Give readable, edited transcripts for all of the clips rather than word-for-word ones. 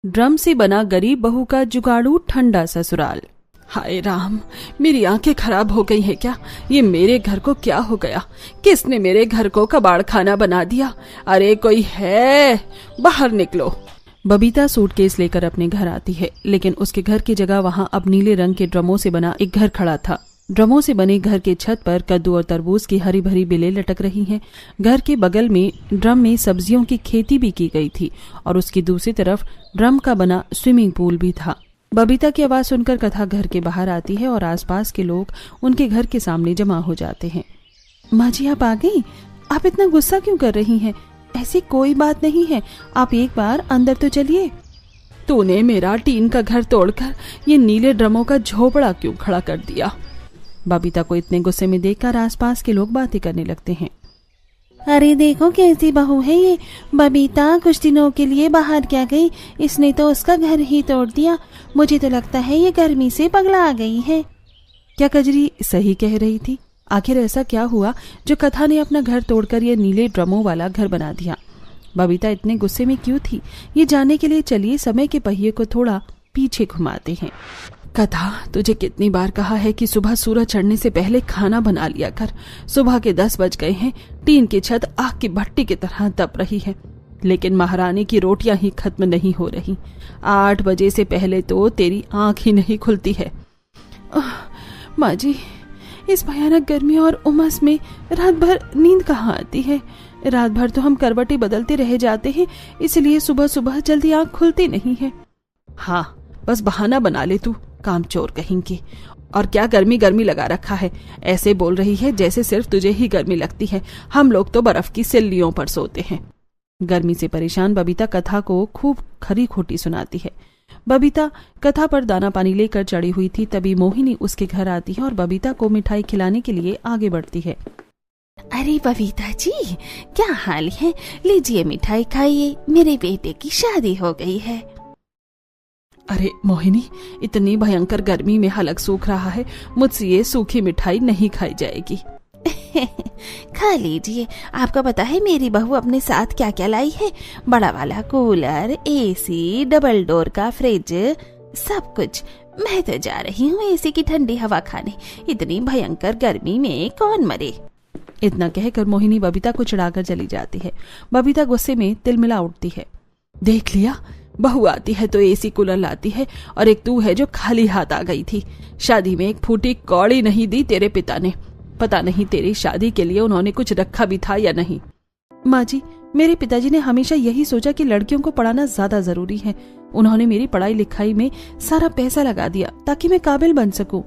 Drum से बना गरीब बहू का जुगाड़ू ठंडा ससुराल। हाय राम, मेरी आंखें खराब हो गई हैं क्या? ये मेरे घर को क्या हो गया? किसने मेरे घर को कबाड़ खाना बना दिया? अरे कोई है, बाहर निकलो। बबीता सूटकेस लेकर अपने घर आती है, लेकिन उसके घर की जगह वहाँ अब नीले रंग के ड्रमों से बना एक घर खड़ा था। ड्रमों से बने घर के छत पर कद्दू और तरबूज की हरी भरी बेलें लटक रही हैं। घर के बगल में ड्रम में सब्जियों की खेती भी की गई थी और उसकी दूसरी तरफ ड्रम का बना स्विमिंग पूल भी था। बबीता की आवाज सुनकर कथा घर के बाहर आती है और आसपास के लोग उनके घर के सामने जमा हो जाते हैं। माँ जी, आप आ गई? आप इतना गुस्सा क्यों कर रही हैं? ऐसी कोई बात नहीं है, आप एक बार अंदर तो चलिए। तूने मेरा टीन का घर तोड़कर ये नीले ड्रमों का झोपड़ा क्यों खड़ा कर दिया? बबीता को इतने गुस्से में देखकर आसपास के लोग बातें करने लगते हैं। अरे देखो कैसी बहू है ये। बबीता कुछ दिनों के लिए बाहर क्या गई, इसने तो उसका घर ही तोड़ दिया। मुझे तो लगता है ये गर्मी से पगला आ गई है। क्या कजरी सही कह रही थी? आखिर ऐसा क्या हुआ जो कथा ने अपना घर तोड़कर ये नीले ड्रमों वाला घर बना दिया? बबीता इतने गुस्से में क्यों थी, ये जानने के लिए चलिए समय के पहिए को थोड़ा पीछे घुमाते हैं। कथा, तुझे कितनी बार कहा है कि सुबह सूरज चढ़ने से पहले खाना बना लिया कर। सुबह के 10 बज गए हैं, टीन की छत आग की भट्टी की तरह तप रही है, लेकिन महारानी की रोटियां ही खत्म नहीं हो रही। 8 बजे से पहले तो तेरी आंख ही नहीं खुलती है। माँ जी, इस भयानक गर्मी और उमस में रात भर नींद कहाँ आती है? रात भर तो हम करवटें बदलते रह जाते हैं, इसलिए सुबह सुबह जल्दी आंख खुलती नहीं है। हाँ, बस बहाना बना ले तू, कामचोर कहेंगे। और क्या गर्मी गर्मी लगा रखा है? ऐसे बोल रही है जैसे सिर्फ तुझे ही गर्मी लगती है। हम लोग तो बर्फ की सिल्लियों पर सोते हैं। गर्मी से परेशान बबीता कथा को खूब खरी खोटी सुनाती है। बबीता कथा पर दाना पानी लेकर चढ़ी हुई थी, तभी मोहिनी उसके घर आती है और बबीता को मिठाई खिलाने के लिए आगे बढ़ती है। अरे बबीता जी, क्या हाल है? लीजिए मिठाई खाइए, मेरे बेटे की शादी हो गई है। अरे मोहिनी, इतनी भयंकर गर्मी में हलक सूख रहा है, मुझसे ये सूखी मिठाई नहीं खाई जाएगी। खा लीजिए। आपको पता है मेरी बहू अपने साथ क्या क्या लाई है? बड़ा वाला कूलर, एसी, डबल डोर का फ्रिज, सब कुछ। मैं तो जा रही हूँ एसी की ठंडी हवा खाने। इतनी भयंकर गर्मी में कौन मरे। इतना कहकर मोहिनी बबीता को चिढ़ाकर चली जाती है। बबीता गुस्से में तिलमिला उठती है। देख लिया, बहू आती है तो एसी कूलर लाती है, और एक तू है जो खाली हाथ आ गई थी। शादी में एक फूटी कौड़ी नहीं दी तेरे पिता ने। पता नहीं तेरी शादी के लिए उन्होंने कुछ रखा भी था या नहीं। माँ जी, मेरे पिताजी ने हमेशा यही सोचा कि लड़कियों को पढ़ाना ज्यादा जरूरी है। उन्होंने मेरी पढ़ाई लिखाई में सारा पैसा लगा दिया ताकि मैं काबिल बन सकूं।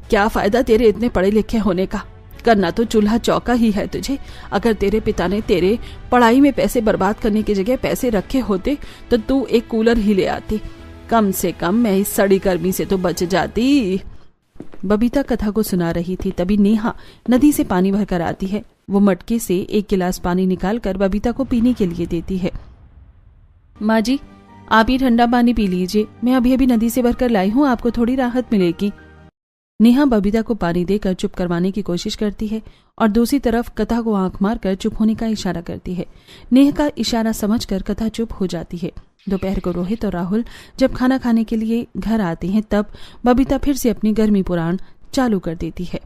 क्या फायदा तेरे इतने पढ़े लिखे होने का? करना तो चूल्हा चौका ही है तुझे। अगर तेरे पिता ने तेरे पढ़ाई में पैसे बर्बाद करने की जगह पैसे रखे होते तो तू एक कूलर ही ले आती। कम से कम मैं इस सड़ी गर्मी से तो बच जाती। बबीता कथा को सुना रही थी, तभी नेहा नदी से पानी भरकर आती है। वो मटके से एक गिलास पानी निकालकर बबीता को पीने के लिए देती है। माँ जी, आप ये ठंडा पानी पी लीजिए, मैं अभी अभी नदी से भरकर लाई हूँ, आपको थोड़ी राहत मिलेगी। नेहा बबीता को पानी देकर चुप करवाने की कोशिश करती है और दूसरी तरफ कथा को आंख मारकर चुप होने का इशारा करती है। नेहा का इशारा समझकर कथा चुप हो जाती है। दोपहर को रोहित और राहुल जब खाना खाने के लिए घर आते हैं, तब बबीता फिर से अपनी गर्मी पुराण चालू कर देती है।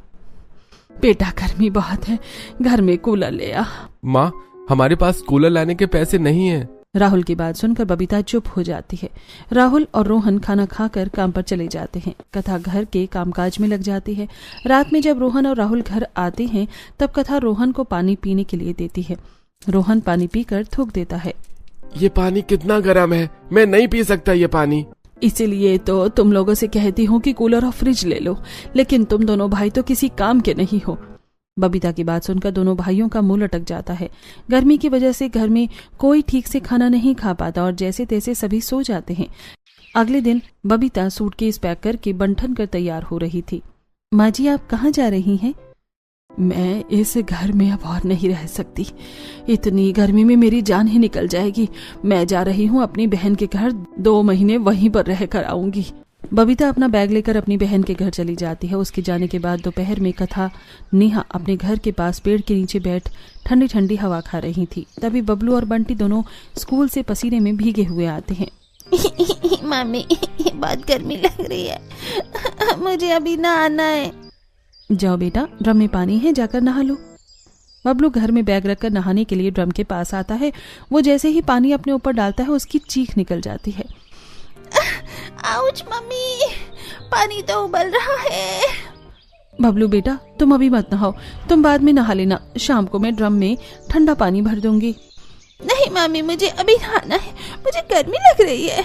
बेटा, गर्मी बहुत है, घर में कूलर ले आ। माँ, हमारे पास कूलर लाने के पैसे नहीं है। राहुल की बात सुनकर बबीता चुप हो जाती है। राहुल और रोहन खाना खाकर काम पर चले जाते हैं। कथा घर के कामकाज में लग जाती है। रात में जब रोहन और राहुल घर आते हैं, तब कथा रोहन को पानी पीने के लिए देती है। रोहन पानी पीकर थूक देता है। ये पानी कितना गर्म है, मैं नहीं पी सकता ये पानी। इसीलिए तो तुम लोगों से कहती हूँ कि कूलर और फ्रिज ले लो, लेकिन तुम दोनों भाई तो किसी काम के नहीं हो। बबीता की बात सुनकर दोनों भाइयों का मुंह लटक जाता है। गर्मी की वजह से घर में कोई ठीक से खाना नहीं खा पाता और जैसे तैसे सभी सो जाते हैं। अगले दिन बबीता सूटकेस पैक करके बंठन कर तैयार हो रही थी। माँ जी, आप कहाँ जा रही हैं? मैं इस घर में अब और नहीं रह सकती। इतनी गर्मी में मेरी जान ही निकल जाएगी। मैं जा रही हूँ अपनी बहन के घर, 2 महीने वहीं पर रह कर आऊंगी। बबीता अपना बैग लेकर अपनी बहन के घर चली जाती है। उसके जाने के बाद दोपहर में कथा, नेहा अपने घर के पास पेड़ के नीचे बैठ ठंडी ठंडी हवा खा रही थी। तभी बबलू और बंटी दोनों स्कूल से पसीने में भीगे हुए आते हैं। मम्मी बहुत गर्मी लग रही है, मुझे अभी नहाना है। जाओ बेटा, ड्रम में पानी है, जाकर नहा लो। बबलू घर में बैग रखकर नहाने के लिए ड्रम के पास आता है। वो जैसे ही पानी अपने ऊपर डालता है उसकी चीख निकल जाती है। आउच मम्मी, पानी तो उबल रहा है। बबलू बेटा, तुम अभी मत नहाओ, तुम बाद में नहा लेना, शाम को मैं ड्रम में ठंडा पानी भर दूंगी। नहीं मम्मी, मुझे अभी नहाना है, मुझे गर्मी लग रही है।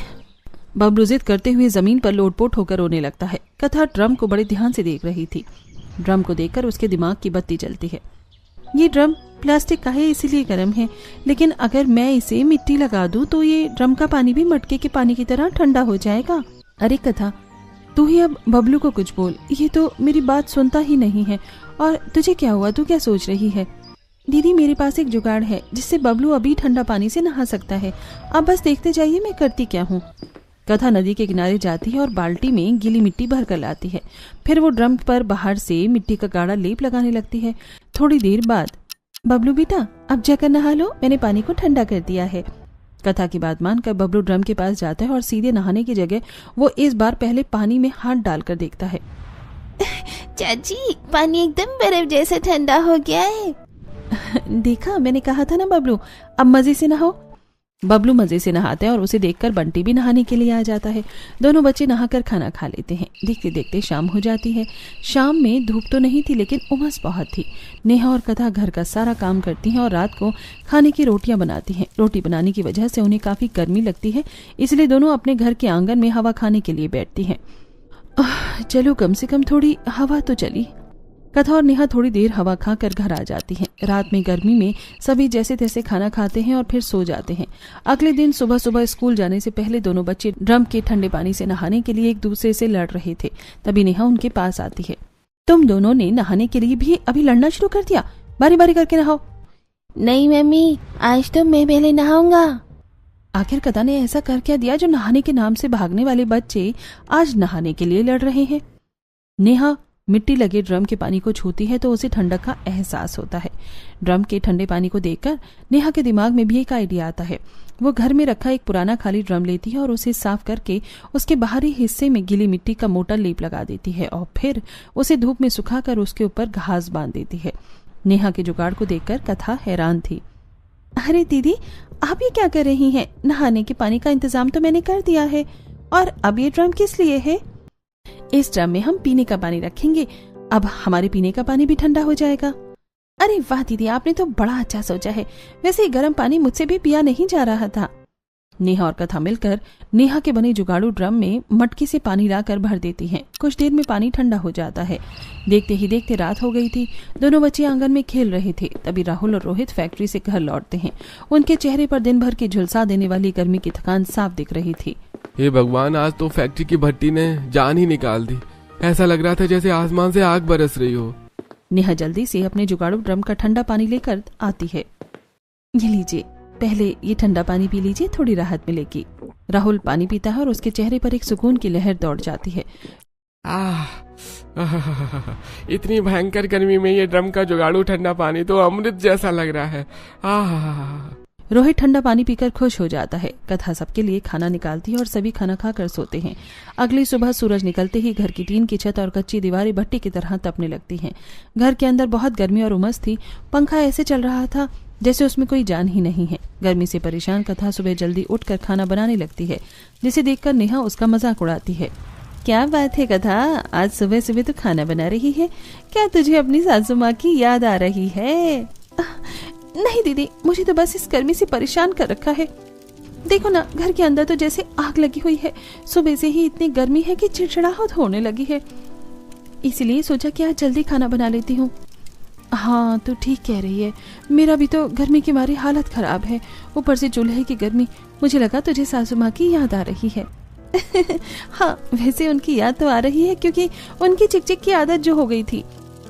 बबलू जिद करते हुए जमीन पर लोटपोट होकर रोने लगता है। कथा ड्रम को बड़े ध्यान से देख रही थी। ड्रम को देखकर उसके दिमाग की बत्ती जलती है। ये ड्रम प्लास्टिक का है, इसीलिए गर्म है, लेकिन अगर मैं इसे मिट्टी लगा दूं तो ये ड्रम का पानी भी मटके के पानी की तरह ठंडा हो जाएगा। अरे कथा, तू ही अब बबलू को कुछ बोल, ये तो मेरी बात सुनता ही नहीं है। और तुझे क्या हुआ, तू क्या सोच रही है? दीदी, मेरे पास एक जुगाड़ है जिससे बबलू अभी ठंडा पानी से नहा सकता है। आप बस देखते जाइए मैं करती क्या हूँ। कथा नदी के किनारे जाती है और बाल्टी में गीली मिट्टी भर कर लाती है। फिर वो ड्रम पर बाहर से मिट्टी का गाढ़ा लेप लगाने लगती है। थोड़ी देर बाद, बबलू बेटा अब जाकर नहा लो, मैंने पानी को ठंडा कर दिया है। कथा की बात मानकर बबलू ड्रम के पास जाता है और सीधे नहाने की जगह वो इस बार पहले पानी में हाथ डालकर देखता है। चाची, पानी एकदम बर्फ जैसा ठंडा हो गया है। देखा, मैंने कहा था ना बबलू, अब मजे से नहाओ। बबलू मजे से नहाता है और उसे देखकर बंटी भी नहाने के लिए आ जाता है। दोनों बच्चे नहाकर खाना खा लेते हैं। देखते देखते शाम हो जाती है। शाम में धूप तो नहीं थी, लेकिन उमस बहुत थी। नेहा और कथा घर का सारा काम करती हैं और रात को खाने की रोटियां बनाती हैं। रोटी बनाने की वजह से उन्हें काफी गर्मी लगती है, इसलिए दोनों अपने घर के आंगन में हवा खाने के लिए बैठती हैं। चलो कम से कम थोड़ी हवा तो चली। कथा और नेहा थोड़ी देर हवा खाकर घर आ जाती हैं। रात में गर्मी में सभी जैसे तैसे खाना खाते हैं और फिर सो जाते हैं। अगले दिन सुबह सुबह स्कूल जाने से पहले दोनों बच्चे ड्रम के ठंडे पानी से नहाने के लिए एक दूसरे से लड़ रहे थे। तभी नेहा उनके पास आती है। तुम दोनों ने नहाने के लिए भी अभी लड़ना शुरू कर दिया? बारी बारी करके नहाओ। नहीं मम्मी, आज तो मैं पहले नहाऊंगा। आखिर कथा ने ऐसा कर क्या दिया जो नहाने के नाम से भागने वाले बच्चे आज नहाने के लिए लड़ रहे हैं? नेहा मिट्टी लगे ड्रम के पानी को छूती है तो उसे ठंडक का एहसास होता है। ड्रम के ठंडे पानी को देखकर नेहा के दिमाग में भी एक आइडिया आता है। वो घर में रखा एक पुराना खाली ड्रम लेती है और उसे साफ करके उसके बाहरी हिस्से में गीली मिट्टी का मोटा लेप लगा देती है और फिर उसे धूप में सुखाकर उसके ऊपर घास बांध देती है। नेहा के जुगाड़ को देखकर कथा हैरान थी। अरे दीदी, आप ये क्या कर रही हैं? नहाने के पानी का इंतजाम तो मैंने कर दिया है, और अब ये ड्रम किस लिए है? इस ड्रम में हम पीने का पानी रखेंगे, अब हमारे पीने का पानी भी ठंडा हो जाएगा। अरे वाह दीदी, आपने तो बड़ा अच्छा सोचा है। वैसे गर्म पानी मुझसे भी पिया नहीं जा रहा था। नेहा और कथा मिलकर नेहा के बने जुगाड़ू ड्रम में मटकी से पानी लाकर भर देती हैं। कुछ देर में पानी ठंडा हो जाता है। देखते ही देखते रात हो गई थी। दोनों बच्चे आंगन में खेल रहे थे। तभी राहुल और रोहित फैक्ट्री से घर लौटते हैं। उनके चेहरे पर दिन भर की झुलसा देने वाली गर्मी की थकान साफ दिख रही थी। हे भगवान, आज तो फैक्ट्री की भट्टी ने जान ही निकाल दी। ऐसा लग रहा था जैसे आसमान से आग बरस रही हो। नेहा जल्दी से अपने जुगाड़ू ड्रम का ठंडा पानी लेकर आती है। ये लीजिए, पहले ये ठंडा पानी पी लीजिए, थोड़ी राहत मिलेगी। राहुल पानी पीता है और उसके चेहरे पर एक सुकून की लहर दौड़ जाती है। इतनी भयंकर गर्मी में ये ड्रम का जुगाड़ू ठंडा पानी तो अमृत जैसा लग रहा है। रोहित ठंडा पानी पीकर खुश हो जाता है। कथा सबके लिए खाना निकालती है और सभी खाना खाकर सोते हैं। अगली सुबह सूरज निकलते ही घर की टीन की छत और कच्ची दीवारें भट्टी की तरह तपने लगती हैं। घर के अंदर बहुत गर्मी और उमस थी। पंखा ऐसे चल रहा था जैसे उसमें कोई जान ही नहीं है। गर्मी से परेशान कथा सुबह जल्दी उठकर खाना बनाने लगती है, जिसे देखकर नेहा उसका मजाक उड़ाती है। क्या बात है कथा, आज सुबह सुबह तो खाना बना रही है? क्या तुझे अपनी सासू माँ की याद आ रही है? नहीं दीदी, मुझे तो बस इस गर्मी से परेशान कर रखा है। देखो ना, घर के अंदर तो जैसे आग लगी हुई है। सुबह से ही इतनी गर्मी है कि चिड़चिड़ाहट होने लगी है। इसीलिए सोचा कि आज जल्दी खाना बना लेती हूँ। हाँ, तो ठीक कह रही है। मेरा भी तो गर्मी के मारे हालत खराब है, ऊपर से चूल्हे की गर्मी। मुझे लगा तुझे सासू माँ की याद आ रही है। हाँ, वैसे उनकी याद तो आ रही है, क्योंकि उनकी चिकचिक की आदत जो हो गई थी।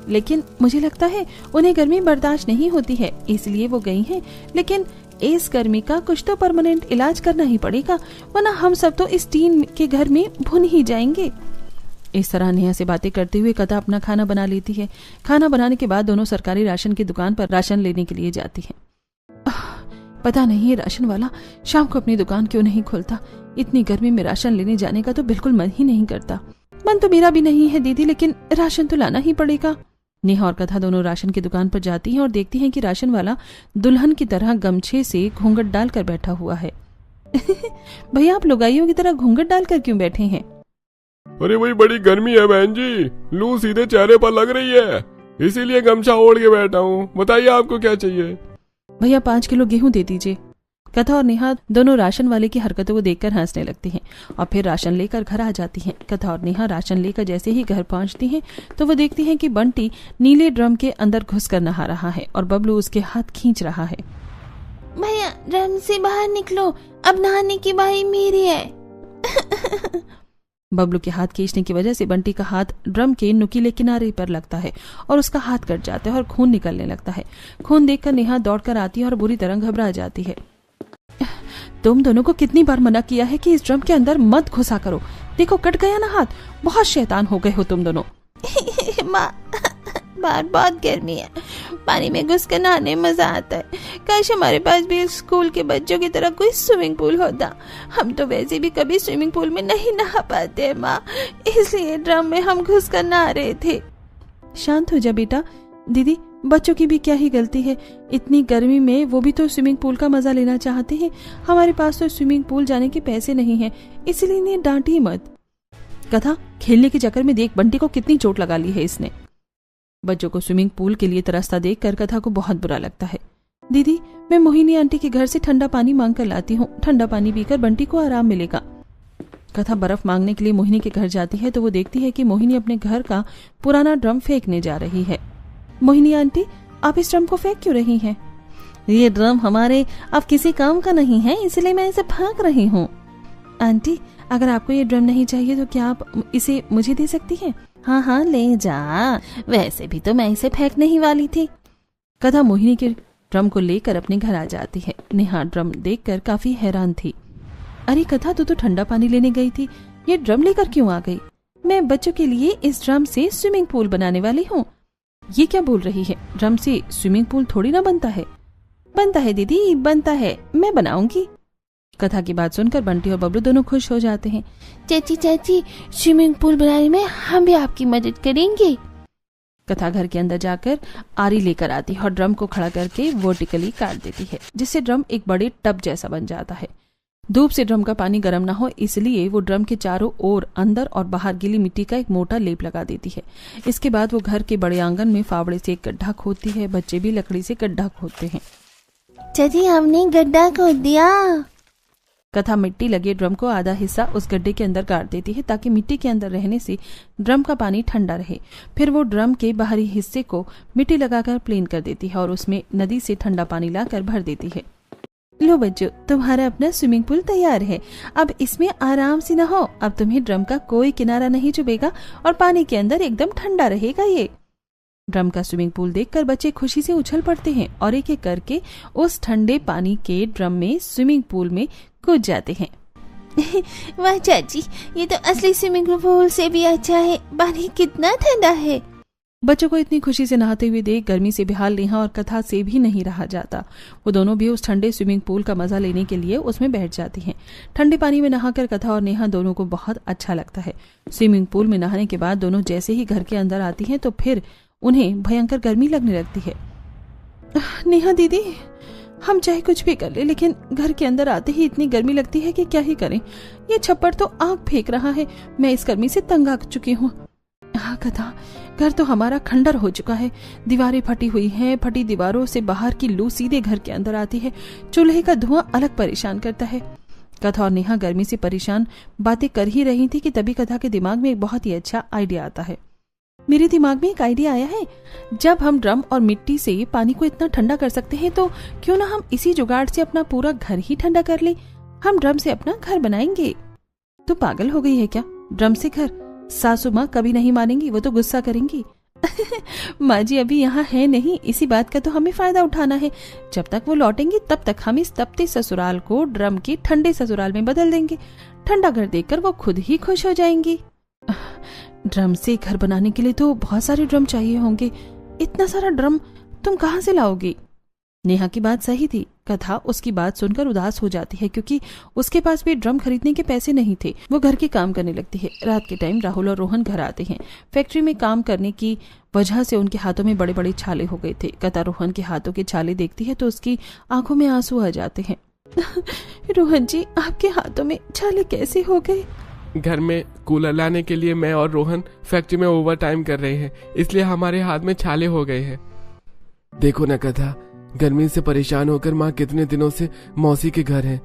लेकिन मुझे लगता है उन्हें गर्मी बर्दाश्त नहीं होती है, इसलिए वो गई हैं। लेकिन इस गर्मी का कुछ तो परमानेंट इलाज करना ही पड़ेगा, वरना हम सब तो इस टीन के घर में भुन ही जाएंगे। इस तरह नेहा से बातें करते हुए कथा अपना खाना बना लेती है। खाना बनाने के बाद दोनों सरकारी राशन की दुकान पर राशन लेने के लिए जाती है। पता नहीं ये राशन वाला शाम को अपनी दुकान क्यों नहीं खोलता। इतनी गर्मी में राशन लेने जाने का तो बिल्कुल मन ही नहीं करता। मन तो मेरा भी नहीं है दीदी, लेकिन राशन तो लाना ही पड़ेगा। नेहा और कथा दोनों राशन की दुकान पर जाती हैं और देखती हैं कि राशन वाला दुल्हन की तरह गमछे से घूंघट डालकर बैठा हुआ है। भैया, आप लुगाइयों की तरह घूंघट डालकर क्यों बैठे हैं? अरे वही बड़ी गर्मी है बहन जी, लू सीधे चेहरे पर लग रही है, इसीलिए गमछा ओढ़ के बैठा हूँ। बताइए आपको क्या चाहिए? भैया 5 किलो गेहूं दे दीजिए। कथा और नेहा दोनों राशन वाले की हरकतों को देखकर हंसने लगती हैं और फिर राशन लेकर घर आ जाती हैं। कथा और नेहा राशन लेकर जैसे ही घर पहुंचती हैं तो वो देखती हैं कि बंटी नीले ड्रम के अंदर घुसकर नहा रहा है और बबलू उसके हाथ खींच रहा है। भैया ड्रम से बाहर निकलो, अब नहाने की बारी मेरी है। बबलू के हाथ खींचने की वजह से बंटी का हाथ ड्रम के नुकीले किनारे पर लगता है और उसका हाथ कट जाता है और खून निकलने लगता है। खून देखकर नेहा दौड़कर आती है और बुरी तरह घबरा जाती है। तुम दोनों को कितनी बार मना किया है कि इस ड्रम के अंदर मत घुसा करो, देखो कट गया ना हाथ। बहुत शैतान हो गए हो तुम दोनों। माँ, बाहर बहुत गर्मी है, पानी में घुस कर नहाने में मजा आता है। काश हमारे पास भी स्कूल के बच्चों की तरह कोई स्विमिंग पूल होता। हम तो वैसे भी कभी स्विमिंग पूल में नहीं नहा पाते माँ, इसलिए ड्रम में हम घुस कर नहा रहे थे। शांत हो जा बेटा। दीदी, बच्चों की भी क्या ही गलती है, इतनी गर्मी में वो भी तो स्विमिंग पूल का मजा लेना चाहते हैं। हमारे पास तो स्विमिंग पूल जाने के पैसे नहीं हैं, इसलिए इन्हें डांटिए मत। कथा, खेलने के चक्कर में देख बंटी को कितनी चोट लगा ली है इसने। बच्चों को स्विमिंग पूल के लिए तरसता देखकर कथा को बहुत बुरा लगता है। दीदी, मैं मोहिनी आंटी के घर से ठंडा पानी मांग कर लाती हूँ, ठंडा पानी पीकर बंटी को आराम मिलेगा। कथा बर्फ मांगने के लिए मोहिनी के घर जाती है तो वो देखती है कि मोहिनी अपने घर का पुराना ड्रम फेंकने जा रही है। मोहिनी आंटी, आप इस ड्रम को फेंक क्यों रही हैं? ये ड्रम हमारे अब किसी काम का नहीं है, इसलिए मैं इसे फेंक रही हूँ। आंटी, अगर आपको ये ड्रम नहीं चाहिए तो क्या आप इसे मुझे दे सकती हैं? हाँ हाँ ले जा, वैसे भी तो मैं इसे फेंकने ही वाली थी। कथा मोहिनी के ड्रम को लेकर अपने घर आ जाती है। नेहा ड्रम देखकर काफी हैरान थी। अरे कथा, तू तो ठंडा पानी लेने गई थी, ये ड्रम लेकर क्यों आ गई? मैं बच्चों के लिए इस ड्रम से स्विमिंग पूल बनाने वाली हूँ। ये क्या बोल रही है? ड्रम से स्विमिंग पूल थोड़ी ना बनता है। बनता है दीदी, बनता है, मैं बनाऊंगी। कथा की बात सुनकर बंटी और बबलू दोनों खुश हो जाते हैं। चाची चाची, स्विमिंग पूल बनाने में हम भी आपकी मदद करेंगे। कथा घर के अंदर जाकर आरी लेकर आती है और ड्रम को खड़ा करके वर्टिकली काट देती है, जिससे ड्रम एक बड़े टब जैसा बन जाता है। धूप से ड्रम का पानी गर्म ना हो इसलिए वो ड्रम के चारों ओर अंदर और बाहर गीली मिट्टी का एक मोटा लेप लगा देती है। इसके बाद वो घर के बड़े आंगन में फावड़े से एक गड्ढा खोदती है। बच्चे भी लकड़ी से गड्ढा खोदते हैं। चाची, हमने गड्ढा खोद दिया। कथा मिट्टी लगे ड्रम को आधा हिस्सा उस गड्ढे के अंदर गाड़ देती है ताकि मिट्टी के अंदर रहने से ड्रम का पानी ठंडा रहे। फिर वो ड्रम के बाहरी हिस्से को मिट्टी लगाकर प्लेन कर देती है और उसमें नदी से ठंडा पानी लाकर भर देती है। लो बच्चों, तुम्हारा अपना स्विमिंग पूल तैयार है। अब इसमें आराम से नहाओ। अब तुम्हें ड्रम का कोई किनारा नहीं चुभेगा और पानी के अंदर एकदम ठंडा रहेगा। ये ड्रम का स्विमिंग पूल देखकर बच्चे खुशी से उछल पड़ते हैं और एक एक करके उस ठंडे पानी के ड्रम में स्विमिंग पूल में कूद जाते हैं। वाह चाची, ये तो असली स्विमिंग पूल से भी अच्छा है, पानी कितना ठंडा है। बच्चों को इतनी खुशी से नहाते हुए देख गर्मी से बेहाल नेहा और कथा से भी नहीं रहा जाता। वो दोनों भी उस ठंडे स्विमिंग पूल का मजा लेने के लिए उसमें बैठ जाती हैं। ठंडे पानी में नहाकर कथा और नेहा दोनों को बहुत अच्छा लगता है। स्विमिंग पूल में नहाने के बाद दोनों जैसे ही घर के अंदर आती हैं तो फिर उन्हें भयंकर गर्मी लगने लगती है। नेहा दीदी, हम चाहे कुछ भी कर ले, लेकिन घर के अंदर आते ही इतनी गर्मी लगती है कि क्या ही करें। ये छप्पर तो आग फेंक रहा है, मैं इस गर्मी से तंग आ चुकी हूँ। हाँ कथा, घर तो हमारा खंडर हो चुका है। दीवारें फटी हुई हैं, फटी दीवारों से बाहर की लू सीधे घर के अंदर आती है। चूल्हे का धुआं अलग परेशान करता है। कथा और नेहा गर्मी से परेशान बातें कर ही रही थी कि तभी कथा के दिमाग में एक बहुत ही अच्छा आइडिया आता है। मेरे दिमाग में एक आइडिया आया है। जब हम ड्रम और मिट्टी से पानी को इतना ठंडा कर सकते हैं तो क्यों ना हम इसी जुगाड़ से अपना पूरा घर ही ठंडा कर ले। हम ड्रम से अपना घर बनाएंगे। तू पागल हो गई है क्या? ड्रम से घर? सासू माँ कभी नहीं मानेंगी, वो तो गुस्सा करेंगी। माँ जी अभी यहाँ है नहीं, इसी बात का तो हमें फायदा उठाना है। जब तक वो लौटेंगी तब तक हम इस तपते ससुराल को ड्रम के ठंडे ससुराल में बदल देंगे। ठंडा घर देखकर वो खुद ही खुश हो जाएंगी। ड्रम से घर बनाने के लिए तो बहुत सारे ड्रम चाहिए होंगे। इतना सारा ड्रम तुम कहाँ से लाओगी? नेहा की बात सही थी। कथा उसकी बात सुनकर उदास हो जाती है क्योंकि उसके पास भी ड्रम खरीदने के पैसे नहीं थे। वो घर के काम करने लगती है। रात के टाइम राहुल और रोहन घर आते हैं। फैक्ट्री में काम करने की वजह से उनके हाथों में बड़े बड़े छाले हो गए थे। कथा रोहन के हाथों के छाले देखती है तो उसकी आंखों में आंसू आ जाते हैं। रोहन जी, आपके हाथों में छाले कैसे हो गए? घर में कूलर लाने के लिए मैं और रोहन फैक्ट्री में ओवर टाइम कर रहे हैं, इसलिए हमारे हाथ में छाले हो गए हैं। देखो ना कथा, गर्मी से परेशान होकर माँ कितने दिनों से मौसी के घर है।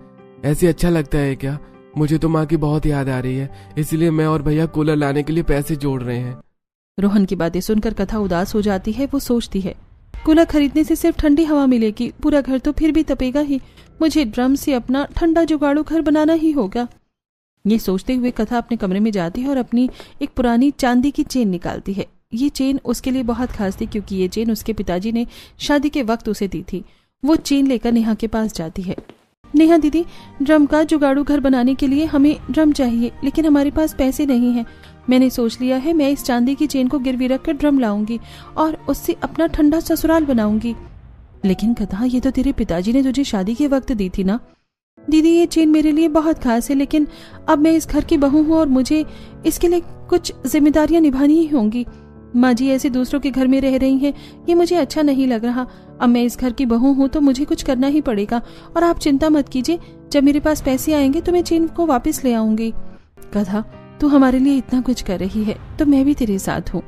ऐसे अच्छा लगता है क्या? मुझे तो माँ की बहुत याद आ रही है, इसलिए मैं और भैया कूलर लाने के लिए पैसे जोड़ रहे हैं। रोहन की बातें सुनकर कथा उदास हो जाती है। वो सोचती है, कूलर खरीदने से सिर्फ ठंडी हवा मिलेगी, पूरा घर तो फिर भी तपेगा ही। मुझे ड्रम से अपना ठंडा जुगाड़ू घर बनाना ही होगा। ये सोचते हुए कथा अपने कमरे में जाती है और अपनी एक पुरानी चांदी की चेन निकालती है। ये चेन उसके लिए बहुत खास थी क्योंकि ये चेन उसके पिताजी ने शादी के वक्त उसे दी थी। वो चेन लेकर नेहा के पास जाती है। नेहा दीदी, ड्रम का जुगाड़ू घर बनाने के लिए हमें ड्रम चाहिए, लेकिन हमारे पास पैसे नहीं हैं। मैंने सोच लिया है मैं इस चांदी की चेन को गिरवी रखकर ड्रम लाऊंगी और उससे अपना ठंडा ससुराल बनाऊंगी। लेकिन कथा, ये तो तेरे पिताजी ने तुझे शादी के वक्त दी थी ना। दीदी, ये चेन मेरे लिए बहुत खास है, लेकिन अब मैं इस घर की बहू हूँ और मुझे इसके लिए कुछ जिम्मेदारियां निभानी ही होंगी। माँ जी ऐसे दूसरों के घर में रह रही हैं, ये मुझे अच्छा नहीं लग रहा। अब मैं इस घर की बहू हूँ तो मुझे कुछ करना ही पड़ेगा। और आप चिंता मत कीजिए, जब मेरे पास पैसे आएंगे तो मैं चेन को वापस ले आऊंगी। कथा, तू हमारे लिए इतना कुछ कर रही है तो मैं भी तेरे साथ हूँ।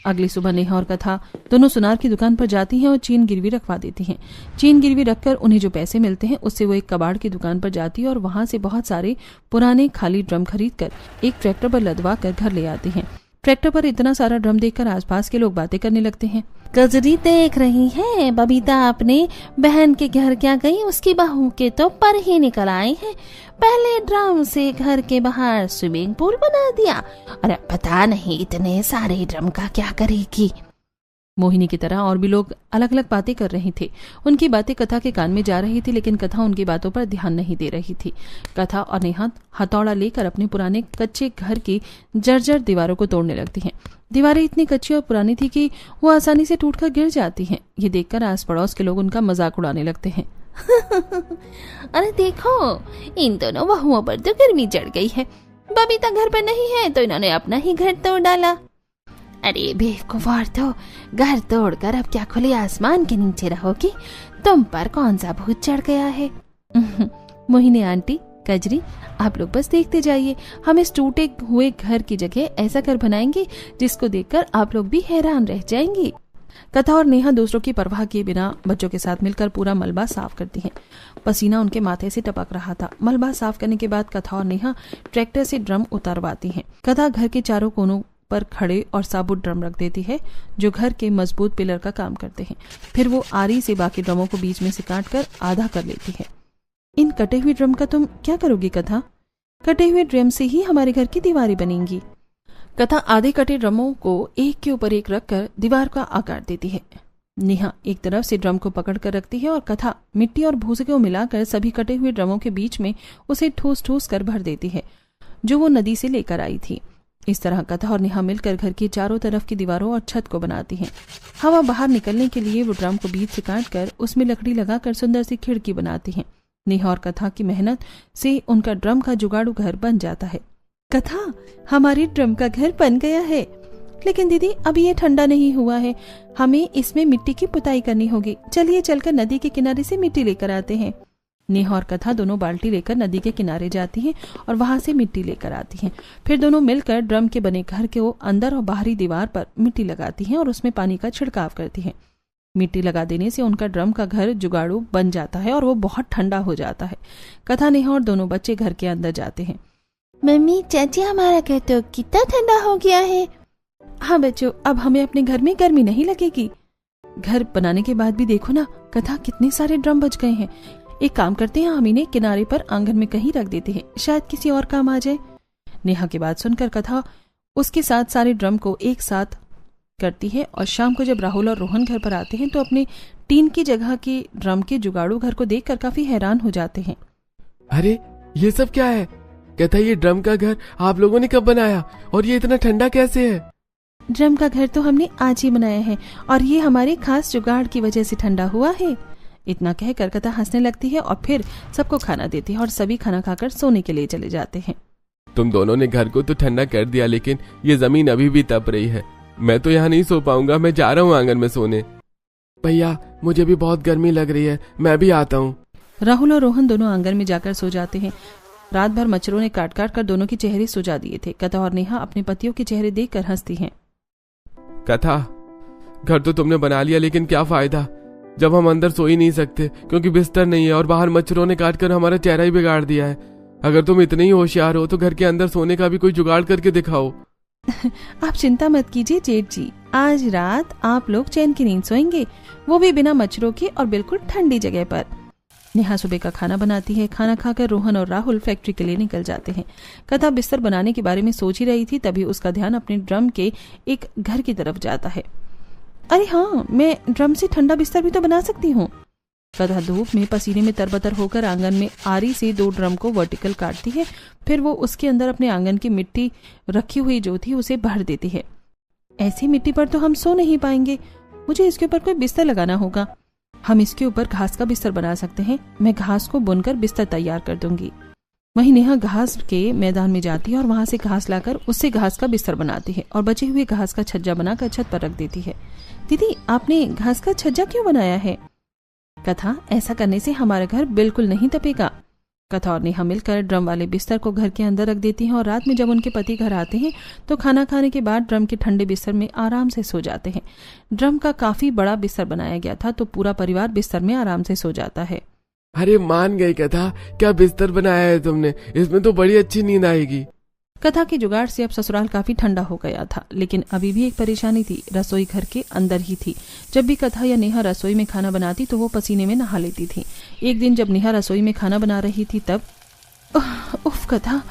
अगली सुबह नेहा और कथा दोनों सुनार की दुकान पर जाती हैं और चेन गिरवी रखवा देती हैं। चेन गिरवी रखकर उन्हें जो पैसे मिलते हैं उससे वो एक कबाड़ की दुकान पर जाती है और वहां से बहुत सारे पुराने खाली ड्रम खरीदकर एक ट्रैक्टर पर लदवा कर घर ले आती हैं। ट्रैक्टर पर इतना सारा ड्रम देखकर आसपास के लोग बातें करने लगते हैं। कजरी देख रही है, बबीता अपने बहन के घर क्या गई, उसकी बहू के तो पर ही निकल आए हैं। पहले ड्रम से घर के बाहर स्विमिंग पूल बना दिया और अब पता नहीं इतने सारे ड्रम का क्या करेगी। मोहिनी की तरह और भी लोग अलग अलग बातें कर रहे थे। उनकी बातें कथा के कान में जा रही थी, लेकिन कथा उनकी बातों पर ध्यान नहीं दे रही थी। कथा और नेहा हथौड़ा लेकर अपने पुराने कच्चे घर की जर्जर दीवारों को तोड़ने लगती हैं। दीवारें इतनी कच्ची और पुरानी थी कि वो आसानी से टूटकर गिर जाती हैं। ये देखकर आस पड़ोस के लोग उनका मजाक उड़ाने लगते हैं। अरे देखो, इन दोनों बहुओं पर तो गर्मी चढ़ गई है। बबीता घर पर नहीं है तो इन्होंने अपना ही घर तोड़ डाला। अरे बेवकूफ़, तो घर तोड़कर अब क्या खुले आसमान के नीचे रहोगी? तुम पर कौन सा भूत चढ़ गया है? मोहिनी आंटी, कजरी, आप लोग बस देखते जाइए। हम इस टूटे हुए घर की जगह ऐसा घर बनाएंगे जिसको देखकर आप लोग भी हैरान रह जाएंगी। कथा और नेहा दूसरों की परवाह किए बिना बच्चों के साथ मिलकर पूरा मलबा साफ करती हैं। पसीना उनके माथे से टपक रहा था। मलबा साफ करने के बाद कथा और नेहा ट्रैक्टर से ड्रम उतारवाती हैं। कथा घर के चारों कोनों पर खड़े और साबुत ड्रम रख देती है जो घर के मजबूत पिलर का काम करते हैं। फिर वो आरी से बाकी ड्रमों को बीच में से काटकर आधा कर लेती है। इन कटे हुए ड्रम का तुम क्या करोगी कथा? कटे हुए ड्रम से ही हमारे घर की दीवारें बनेंगी। कथा आधे कटे ड्रमों को एक के ऊपर एक रखकर दीवार का आकार देती है। नेहा एक तरफ से ड्रम को पकड़ कर रखती है और कथा मिट्टी और भूसे को मिलाकर सभी कटे हुए ड्रमों के बीच में उसे ठूस ठूस कर भर देती है जो वो नदी से लेकर आई थी। इस तरह कथा और नेहा मिलकर घर की चारों तरफ की दीवारों और छत को बनाती हैं। हवा बाहर निकलने के लिए वो ड्रम को बीच से काटकर उसमें लकड़ी लगाकर सुंदर सी खिड़की बनाती हैं। नेहा और कथा की मेहनत से उनका ड्रम का जुगाड़ू घर बन जाता है। कथा, हमारे ड्रम का घर बन गया है। लेकिन दीदी, अभी ये ठंडा नहीं हुआ है, हमें इसमें मिट्टी की पुताई करनी होगी। चलिए चलकर नदी के किनारे से मिट्टी लेकर आते हैं। नेहा और कथा दोनों बाल्टी लेकर नदी के किनारे जाती हैं और वहां से मिट्टी लेकर आती हैं। फिर दोनों मिलकर ड्रम के बने घर के अंदर और बाहरी दीवार पर मिट्टी लगाती हैं और उसमें पानी का छिड़काव करती हैं। मिट्टी लगा देने से उनका ड्रम का घर जुगाड़ू बन जाता है और वो बहुत ठंडा हो जाता है। कथा, नेहा और दोनों बच्चे घर के अंदर जाते हैं। मम्मी, चाची, हमारा घर तो कितना ठंडा हो गया है। हाँ बच्चों, अब हमें अपने घर में गर्मी नहीं लगेगी। घर बनाने के बाद भी देखो ना कथा, कितने सारे ड्रम बच गए हैं। एक काम करते हैं, हम इन्हें किनारे पर आंगन में कहीं रख देते हैं, शायद किसी और काम आ जाए। नेहा की बात सुनकर कथा उसके साथ सारे ड्रम को एक साथ करती है और शाम को जब राहुल और रोहन घर पर आते हैं तो अपने टीन की जगह के ड्रम के जुगाड़ू घर को देखकर काफी हैरान हो जाते हैं। अरे ये सब क्या है? कहता ये ड्रम का घर आप लोगों ने कब बनाया और ये इतना ठंडा कैसे है? ड्रम का घर तो हमने आज ही बनाया है और ये हमारे खास जुगाड़ की वजह से ठंडा हुआ है। इतना कहकर कथा हंसने लगती है और फिर सबको खाना देती है और सभी खाना खाकर सोने के लिए चले जाते हैं। तुम दोनों ने घर को तो ठंडा कर दिया, लेकिन ये जमीन अभी भी तप रही है। मैं तो यहाँ नहीं सो पाऊंगा, मैं जा रहा हूँ आंगन में सोने। भैया मुझे भी बहुत गर्मी लग रही है, मैं भी आता हूँ। राहुल और रोहन दोनों आंगन में जाकर सो जाते हैं। रात भर मच्छरों ने काट काट कर दोनों के चेहरे सुझा दिए थे। कथा और नेहा अपने पतियों के चेहरे देखकर हंसती हैं। कथा, घर तो तुमने बना लिया, लेकिन क्या फायदा जब हम अंदर सो ही नहीं सकते क्योंकि बिस्तर नहीं है और बाहर मच्छरों ने काट कर हमारा चेहरा ही बिगाड़ दिया है। अगर तुम इतने ही होशियार हो तो घर के अंदर सोने का भी कोई जुगाड़ करके दिखाओ। आप चिंता मत कीजिए जेठ जी, आज रात आप लोग चैन की नींद सोएंगे, वो भी बिना मच्छरों के और बिल्कुल ठंडी जगह पर। नेहा सुबह का खाना बनाती है। खाना खाकर रोहन और राहुल फैक्ट्री के लिए निकल जाते हैं। कथा बिस्तर बनाने के बारे में सोच ही रही थी, तभी उसका ध्यान अपने ड्रम के एक घर की तरफ जाता है। अरे हाँ, मैं ड्रम से ठंडा बिस्तर भी तो बना सकती हूँ। कथा धूप में पसीने में तरबतर होकर आंगन में आरी से 2 ड्रम को वर्टिकल काटती है। फिर वो उसके अंदर अपने आंगन की मिट्टी रखी हुई जो थी उसे भर देती है। ऐसी मिट्टी पर तो हम सो नहीं पाएंगे, मुझे इसके ऊपर कोई बिस्तर लगाना होगा। हम इसके ऊपर घास का बिस्तर बना सकते हैं। मैं घास को बुनकर बिस्तर तैयार कर दूंगी। वहीं नेहा घास के मैदान में जाती है और वहां से घास लाकर उससे घास का बिस्तर बनाती है और बचे हुए घास का छज्जा बनाकर छत पर रख देती है। दीदी, आपने घास का छज्जा क्यों बनाया है? कथा, ऐसा करने से हमारा घर बिल्कुल नहीं तपेगा। कथा और नेहा मिलकर ड्रम वाले बिस्तर को घर के अंदर रख देती हैं और रात में जब उनके पति घर आते हैं तो खाना खाने के बाद ड्रम के ठंडे बिस्तर में आराम से सो जाते हैं। ड्रम का काफी बड़ा बिस्तर बनाया गया था तो पूरा परिवार बिस्तर में आराम से सो जाता है। अरे मान गई कथा, क्या बिस्तर बनाया है तुमने, इसमें तो बड़ी अच्छी नींद आएगी। कथा के जुगाड़ से अब ससुराल काफी ठंडा हो गया था, लेकिन अभी भी एक परेशानी थी। रसोई घर के अंदर ही थी। जब भी कथा या नेहा रसोई में खाना बनाती तो वो पसीने में नहा लेती थी। एक दिन जब नेहा रसोई में खाना बना रही थी तब उफ कथा,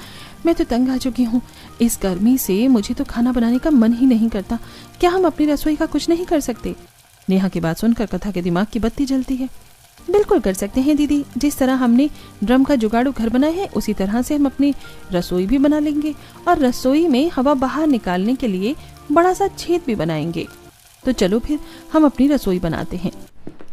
मैं तो तंग आ चुकी हूँ। इस गर्मी से मुझे तो खाना बनाने का मन ही नहीं करता। क्या हम अपनी रसोई का कुछ नहीं कर सकते? नेहा की बात सुनकर कथा के दिमाग की बत्ती जलती है। बिल्कुल कर सकते हैं दीदी, जिस तरह हमने ड्रम का जुगाड़ू घर बनाया है उसी तरह से हम अपनी रसोई भी बना लेंगे और रसोई में हवा बाहर निकालने के लिए बड़ा सा छेद भी बनाएंगे। तो चलो फिर हम अपनी रसोई बनाते हैं।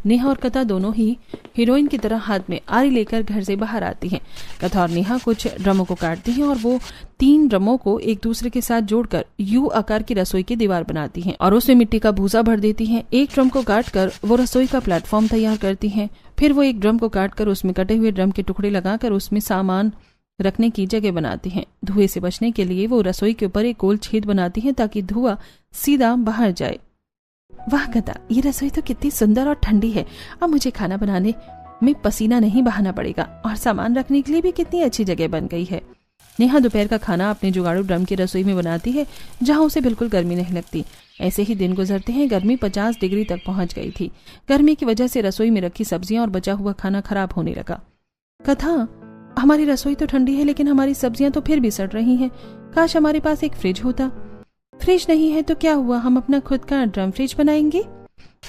नेहा और कथा दोनों ही हीरोइन की तरह हाथ में आरी लेकर घर से बाहर आती हैं। कथा और नेहा कुछ ड्रमों को काटती हैं और वो 3 ड्रमों को एक दूसरे के साथ जोड़कर यू आकार की रसोई की दीवार बनाती हैं और उसमें मिट्टी का भूसा भर देती हैं। एक ड्रम को काटकर वो रसोई का प्लेटफॉर्म तैयार करती हैं। फिर वो एक ड्रम को काटकर उसमें कटे हुए ड्रम के टुकड़े लगाकर उसमें सामान रखने की जगह बनाती हैं। धुएं से बचने के लिए वो रसोई के ऊपर एक गोल छेद बनाती हैं ताकि धुआं सीधा बाहर जाए। वाह कथा, ये रसोई तो कितनी सुंदर और ठंडी है। अब मुझे खाना बनाने में पसीना नहीं बहाना पड़ेगा और सामान रखने के लिए भी कितनी अच्छी जगह बन गई है। नेहा दोपहर का खाना अपने जुगाड़ू ड्रम की रसोई में बनाती है जहां उसे बिल्कुल गर्मी नहीं लगती। ऐसे ही दिन गुजरते हैं। गर्मी 50 डिग्री तक पहुंच गई थी। गर्मी की वजह से रसोई में रखी सब्जियां और बचा हुआ खाना खराब होने लगा। कथा, हमारी रसोई तो ठंडी है लेकिन हमारी सब्जियां तो फिर भी सड़ रही हैं। काश हमारे पास एक फ्रिज होता। फ्रिज नहीं है तो क्या हुआ, हम अपना खुद का ड्रम फ्रिज बनाएंगे।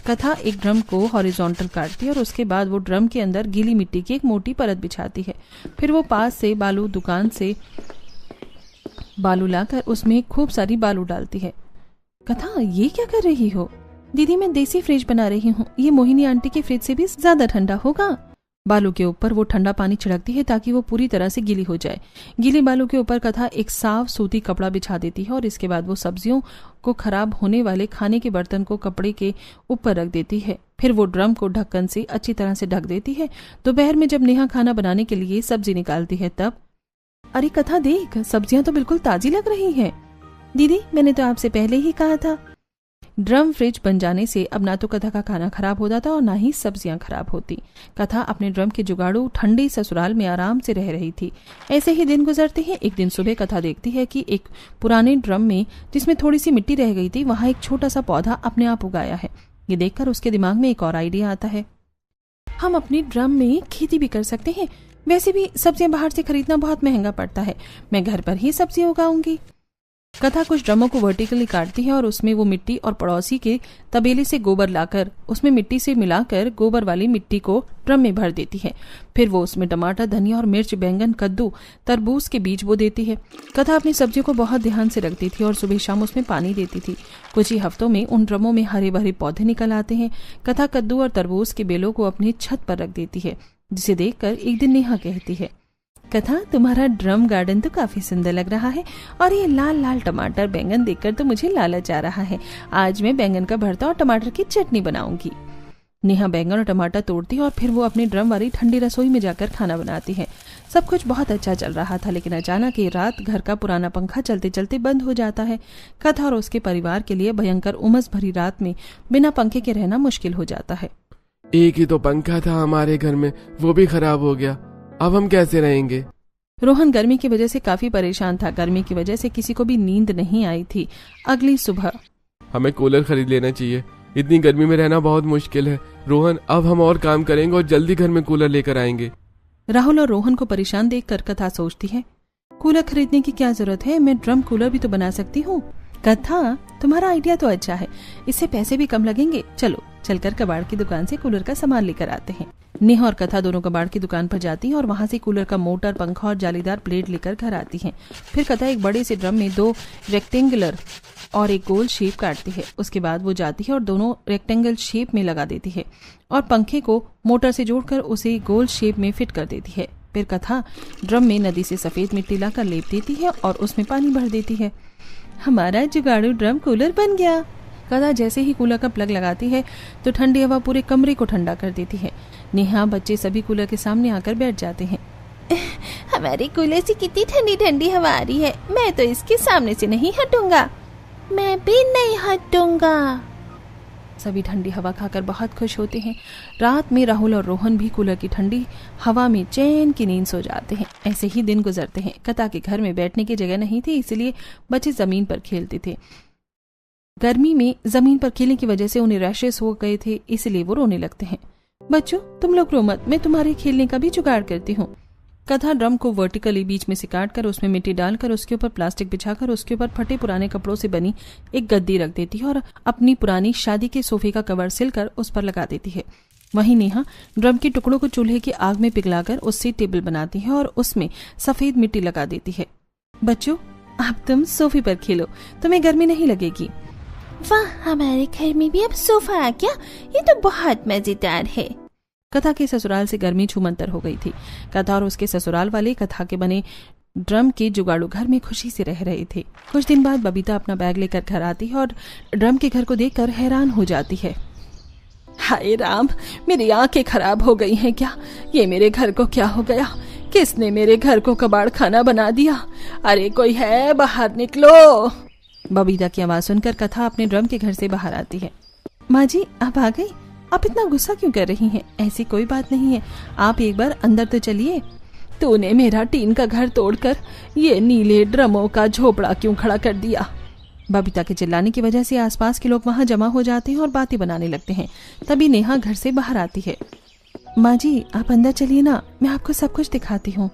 कथा एक ड्रम को हॉरिजॉन्टल काटती है और उसके बाद वो ड्रम के अंदर गीली मिट्टी की एक मोटी परत बिछाती है। फिर वो पास से दुकान से बालू लाकर उसमें खूब सारी बालू डालती है। कथा, ये क्या कर रही हो? दीदी, मैं देसी फ्रिज बना रही हूँ, ये मोहिनी आंटी के फ्रिज से भी ज्यादा ठंडा होगा। बालू के ऊपर वो ठंडा पानी छिड़कती है ताकि वो पूरी तरह से गीली हो जाए। गीली बालू के ऊपर कथा एक साफ सूती कपड़ा बिछा देती है और इसके बाद वो सब्जियों को खराब होने वाले खाने के बर्तन को कपड़े के ऊपर रख देती है। फिर वो ड्रम को ढक्कन से अच्छी तरह से ढक देती है। दोपहर में जब नेहा खाना बनाने के लिए सब्जी निकालती है तब, अरे कथा देख, सब्जियां तो बिल्कुल ताजी लग रही है। दीदी, मैंने तो आपसे पहले ही कहा था। ड्रम फ्रिज बन जाने से अब ना तो कथा का खाना खराब होता था और ना ही सब्जियां खराब होती। कथा अपने ड्रम के जुगाड़ू ठंडे ससुराल में आराम से रह रही थी। ऐसे ही दिन गुजरते हैं। एक दिन सुबह कथा देखती है कि एक पुराने ड्रम में जिसमें थोड़ी सी मिट्टी रह गई थी वहां एक छोटा सा पौधा अपने आप उगाया है। ये देखकर उसके दिमाग में एक और आइडिया आता है। हम अपने ड्रम में खेती भी कर सकते हैं। वैसे भी सब्जियां बाहर से खरीदना बहुत महंगा पड़ता है। मैं घर पर ही सब्जियां उगाऊंगी। कथा कुछ ड्रमों को वर्टिकली काटती है और उसमें वो मिट्टी और पड़ोसी के तबेले से गोबर लाकर उसमें मिट्टी से मिलाकर गोबर वाली मिट्टी को ड्रम में भर देती है। फिर वो उसमें टमाटर, धनिया और मिर्च, बैंगन, कद्दू, तरबूज के बीज बो देती है। कथा अपनी सब्जियों को बहुत ध्यान से रखती थी और सुबह शाम उसमें पानी देती थी। कुछ ही हफ्तों में उन ड्रमों में हरे भरे पौधे निकल आते हैं। कथा कद्दू और तरबूज के बेलों को अपनी छत पर रख देती है, जिसे देखकर एक दिन नेहा कहती है, कथा तुम्हारा ड्रम गार्डन तो काफी सुंदर लग रहा है और ये लाल लाल टमाटर, बैंगन देखकर तो मुझे लालच आ रहा है। आज मैं बैंगन का भरता और टमाटर की चटनी बनाऊंगी। नेहा बैंगन और टमाटर तोड़ती है और फिर वो अपनी ड्रम वाली ठंडी रसोई में जाकर खाना बनाती है। सब कुछ बहुत अच्छा चल रहा था, लेकिन अचानक ये रात घर का पुराना पंखा चलते चलते बंद हो जाता है। कथा और उसके परिवार के लिए भयंकर उमस भरी रात में बिना पंखे के रहना मुश्किल हो जाता है। एक ही तो पंखा था हमारे घर में, वो भी खराब हो गया। अब हम कैसे रहेंगे? रोहन गर्मी की वजह से काफी परेशान था। गर्मी की वजह से किसी को भी नींद नहीं आई थी। अगली सुबह हमें कूलर खरीद लेना चाहिए, इतनी गर्मी में रहना बहुत मुश्किल है। रोहन, अब हम और काम करेंगे और जल्दी घर में कूलर लेकर आएंगे। राहुल और रोहन को परेशान देखकर कथा सोचती है, कूलर खरीदने की क्या जरूरत है, मैं ड्रम कूलर भी तो बना सकती हूँ। कथा, तुम्हारा आइडिया तो अच्छा है, इससे पैसे भी कम लगेंगे। चलो चलकर कबाड़ की दुकान से कूलर का सामान लेकर आते हैं। नेहा और कथा दोनों कबाड़ की दुकान पर जाती हैं और वहां से कूलर का मोटर, पंखा और जालीदार प्लेट लेकर घर आती हैं। फिर कथा एक बड़े से ड्रम में 2 रेक्टेंगुलर और एक गोल शेप काटती है। उसके बाद वो जाती है और दोनों रेक्टेंगल शेप में लगा देती है और पंखे को मोटर से जोड़कर उसे गोल शेप में फिट कर देती है। फिर कथा ड्रम में नदी से सफेद मिट्टी लाकर लेप देती है और उसमें पानी भर देती है। हमारा जुगाड़ू ड्रम कूलर बन गया। कथा जैसे ही कूलर का प्लग लगाती है तो ठंडी हवा पूरे कमरे को ठंडा कर देती है। नेहा, बच्चे सभी कूलर के सामने आकर बैठ जाते हैं। हमारे कूलर से कितनी ठंडी ठंडी हवा आ रही है, मैं तो इसके सामने से नहीं हटूंगा। मैं भी नहीं हटूंगा। सभी ठंडी हवा खाकर बहुत खुश होते हैं। रात में राहुल और रोहन भी कूलर की ठंडी हवा में चैन की नींद सो जाते हैं। ऐसे ही दिन गुजरते हैं। कथा के घर में बैठने की जगह नहीं थी, इसलिए बच्चे जमीन पर खेलते थे। गर्मी में जमीन पर खेलने की वजह से उन्हें रैशेस हो गए थे, इसलिए वो रोने लगते हैं। बच्चों, तुम लोग रो मत, मैं तुम्हारे खेलने का भी जुगाड़ करती हूँ। कथा ड्रम को वर्टिकली बीच में से काटकर उसमें मिट्टी डालकर उसके ऊपर प्लास्टिक बिछाकर उसके ऊपर फटे पुराने कपड़ों से बनी एक गद्दी रख देती है और अपनी पुरानी शादी के सोफे का कवर सिलकर उस पर लगा देती है। वहीं नेहा ड्रम के टुकड़ों को चूल्हे की आग में पिघलाकर उससे टेबल बनाती है और उसमें सफेद मिट्टी लगा देती है। बच्चों, अब तुम सोफे पर खेलो, तुम्हें गर्मी नहीं लगेगी। वाह, हमारे घर में भी अब सोफा आ गया, ये तो बहुत मजेदार है। कथा के ससुराल से गर्मी छूमंतर हो गई थी। कथा और उसके ससुराल वाले कथा के बने ड्रम के जुगाड़ू घर में खुशी से रह रहे थे। कुछ दिन बाद बबीता अपना बैग लेकर घर आती है और ड्रम के घर को देखकर हैरान हो जाती है। हाय राम, मेरी आंखें खराब हो गई हैं क्या? ये मेरे घर को क्या हो गया? किसने मेरे घर को कबाड़ खाना बना दिया? अरे कोई है, बाहर निकलो। बबीता की आवाज सुनकर कथा अपने ड्रम के घर से बाहर आती है। माँ जी, आप आ गई? आप इतना गुस्सा क्यों कर रही हैं? ऐसी कोई बात नहीं है, आप एक बार अंदर तो चलिए। तूने मेरा टीन का घर तोड़कर ये नीले ड्रमों का झोपड़ा क्यों खड़ा कर दिया? बबीता के चिल्लाने की वजह से आसपास के लोग वहां जमा हो जाते हैं और बातें बनाने लगते हैं। तभी नेहा घर से बाहर आती है। माँ जी, आप अंदर चलिए ना, मैं आपको सब कुछ दिखाती हूँ।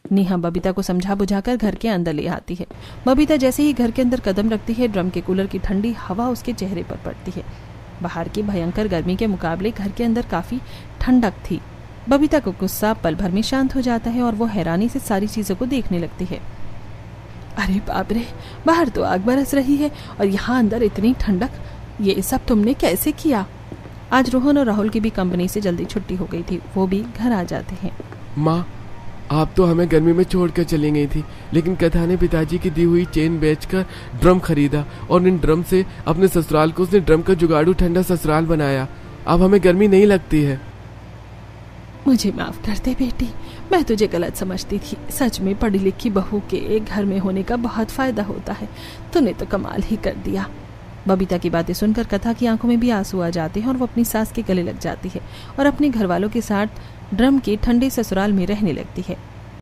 नेहा बबीता को समझा बुझाकर घर के अंदर ले आती है। बबीता जैसे ही घर के अंदर कदम रखती है, ड्रम के कूलर की ठंडी हवा उसके चेहरे पर पड़ती है। बाहर की भयंकर गर्मी के मुकाबले घर के अंदर काफी ठंडक थी। बबीता को गुस्सा पल भर में शांत हो जाता है और वो हैरानी से सारी चीजों को देखने लगती है। अरे बाप रे, बाहर तो आग बरस रही है और यहाँ अंदर इतनी ठंडक, ये सब तुमने कैसे किया? आज रोहन और राहुल की भी कंपनी से जल्दी छुट्टी हो गई थी, वो भी घर आ जाते हैं। माँ, आप तो हमें गर्मी में छोड़कर चली गई थी, लेकिन कथा ने पिताजी की दी हुई चेन बेचकर ड्रम खरीदा और इन ड्रम से अपने ससुराल को उसने ड्रम का जुगाड़ू ठंडा ससुराल बनाया। अब हमें गर्मी नहीं लगती है। मुझे माफ कर दे बेटी, मैं तुझे गलत समझती थी। सच में पढ़ी लिखी बहू के एक घर में होने का बहुत फायदा होता है। तूने तो कमाल ही कर दिया। बबीता की बातें सुनकर कथा की आंखों में भी आंसू आ जाते हैं और वो अपनी सास के गले लग जाती है और अपने घर वालों के साथ ड्रम के ठंडे ससुराल में रहने लगती है।